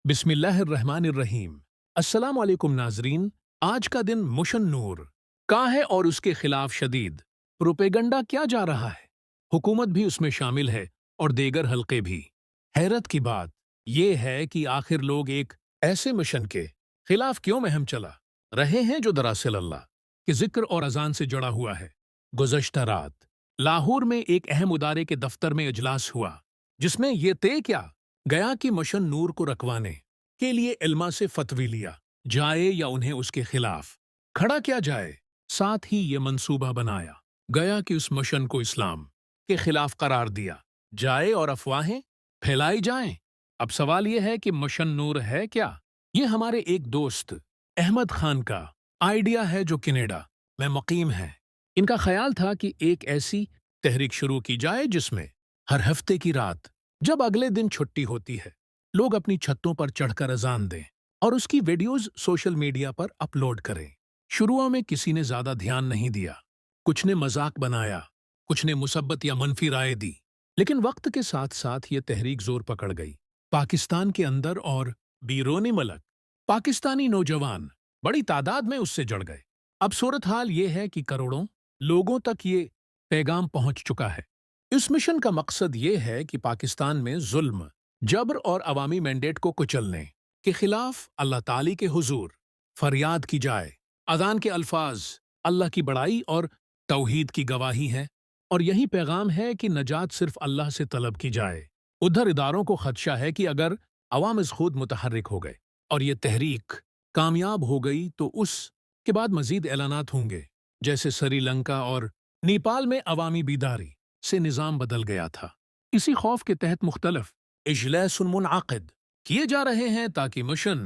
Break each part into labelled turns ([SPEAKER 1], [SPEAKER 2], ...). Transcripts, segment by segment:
[SPEAKER 1] बिस्मिल्लाहिर्रहमानिर्रहीम। अस्सलाम वालेकुम नाजरीन। आज का दिन मुशन नूर का है और उसके खिलाफ शदीद प्रोपेगंडा किया जा रहा है। हुकूमत भी उसमें शामिल है और देगर हल्के भी। हैरत की बात यह है कि आखिर लोग एक ऐसे मिशन के खिलाफ क्यों मुहिम चला रहे हैं जो दरअसल अल्लाह के जिक्र और अजान से जुड़ा हुआ है। गुज़श्ता रात लाहौर में एक अहम इदारे के दफ्तर में इजलास हुआ जिसमें यह तय किया गया कि मिशन नूर को रखवाने के लिए इल्मा से फतवी लिया जाए या उन्हें उसके खिलाफ खड़ा किया जाए। साथ ही ये मंसूबा बनाया गया कि उस मिशन को इस्लाम के खिलाफ करार दिया जाए और अफवाहें फैलाई जाएं। अब सवाल यह है कि मिशन नूर है क्या? ये हमारे एक दोस्त अहमद खान का आइडिया है जो कनाडा में मुकीम है। इनका ख्याल था कि एक ऐसी तहरीक शुरू की जाए जिसमें हर हफ्ते की रात जब अगले दिन छुट्टी होती है लोग अपनी छतों पर चढ़कर अजान दें और उसकी वीडियोस सोशल मीडिया पर अपलोड करें। शुरुआ में किसी ने ज्यादा ध्यान नहीं दिया, कुछ ने मजाक बनाया, कुछ ने मुसब्बत या मनफी राय दी, लेकिन वक्त के साथ साथ ये तहरीक जोर पकड़ गई। पाकिस्तान के अंदर और बीरोनी मुल्क पाकिस्तानी नौजवान बड़ी तादाद में उससे जुड़ गए। अब सूरत हाल ये है कि करोड़ों लोगों तक ये पैगाम पहुंच चुका है। इस मिशन का मकसद ये है कि पाकिस्तान में जुल्म, जबर और अवामी मैंडेट को कुचलने के खिलाफ अल्लाह ताली के हुजूर फरियाद की जाए। अजान के अल्फाज अल्लाह की बड़ाई और तौहीद की गवाही है और यही पैगाम है कि नजात सिर्फ अल्लाह से तलब की जाए। उधर इदारों को खदशा है कि अगर अवाम इस खुद मुतहर्रिक हो गए और ये तहरीक कामयाब हो गई तो उसके बाद मजीद ऐलानात होंगे, जैसे श्रीलंका और नेपाल में अवामी बीदारी से निज़ाम बदल गया था। इसी खौफ के तहत मुख्तलिफ इजलास मुनआकिद किए जा रहे हैं ताकि मिशन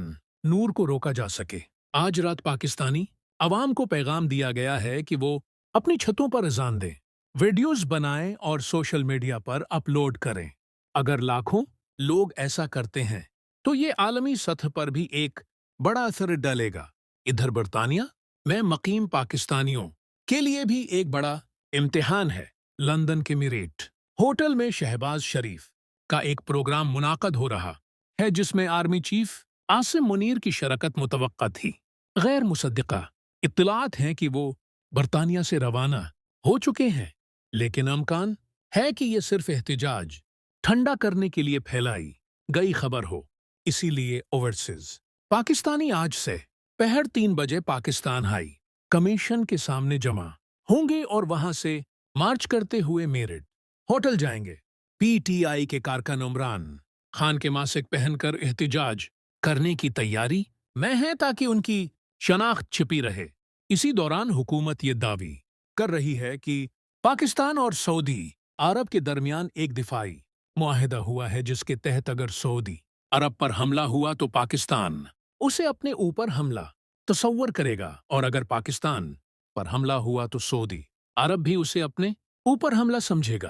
[SPEAKER 1] नूर को रोका जा सके। आज रात पाकिस्तानी अवाम को पैगाम दिया गया है कि वो अपनी छतों पर अजान दें, वीडियोस बनाएं और सोशल मीडिया पर अपलोड करें। अगर लाखों लोग ऐसा करते हैं तो ये आलमी सतह पर भी एक बड़ा असर डालेगा। इधर बरतानिया में मकीम पाकिस्तानियों के लिए भी एक बड़ा इम्तिहान है। लंदन के मिरेट होटल में शहबाज शरीफ का एक प्रोग्राम मुनाकद हो रहा है जिसमें आर्मी चीफ आसिम मुनीर की शरकत मुतवक्का थी। गैर मुसद्दिका इत्तलात हैं कि वो बरतानिया से रवाना हो चुके हैं, लेकिन अमकान है कि ये सिर्फ एहतिजाज ठंडा करने के लिए फैलाई गई खबर हो। इसीलिए ओवरसीज पाकिस्तानी आज से पहर 3 बजे पाकिस्तान हाई कमीशन के सामने जमा होंगे और वहां से मार्च करते हुए मेरठ होटल जाएंगे। पीटीआई के कारकुन इमरान खान के मासिक पहनकर एहतिजाज करने की तैयारी में है ताकि उनकी शनाख्त छिपी रहे। इसी दौरान हुकूमत ये दावी कर रही है कि पाकिस्तान और सऊदी अरब के दरमियान एक दिफाई मुआहिदा हुआ है जिसके तहत अगर सऊदी अरब पर हमला हुआ तो पाकिस्तान उसे अपने ऊपर हमला तसव्वुर करेगा और अगर पाकिस्तान पर हमला हुआ तो सऊदी अरब भी उसे अपने ऊपर हमला समझेगा।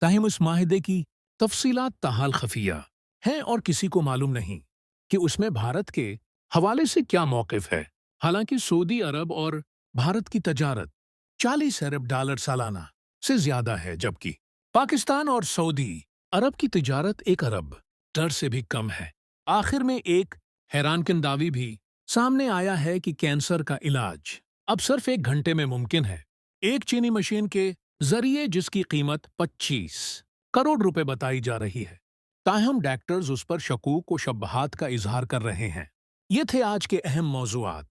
[SPEAKER 1] ताहिम इस माहिदे की तफसीलात ताहाल खफिया हैं और किसी को मालूम नहीं कि उसमें भारत के हवाले से क्या मौक़िफ़ है। हालांकि सऊदी अरब और भारत की तजारत 40 अरब डॉलर सालाना से ज्यादा है, जबकि पाकिस्तान और सऊदी अरब की तिजारत 1 अरब डॉलर से भी कम है। आखिर में एक हैरानकुन दावी भी सामने आया है कि कैंसर का इलाज अब सिर्फ 1 घंटे में मुमकिन है, एक चीनी मशीन के जरिए, जिसकी कीमत 25 करोड़ रुपए बताई जा रही है। ताहम डॉक्टर्स उस पर शकूक व शब्बहात का इजहार कर रहे हैं। ये थे आज के अहम मौज़ूआत।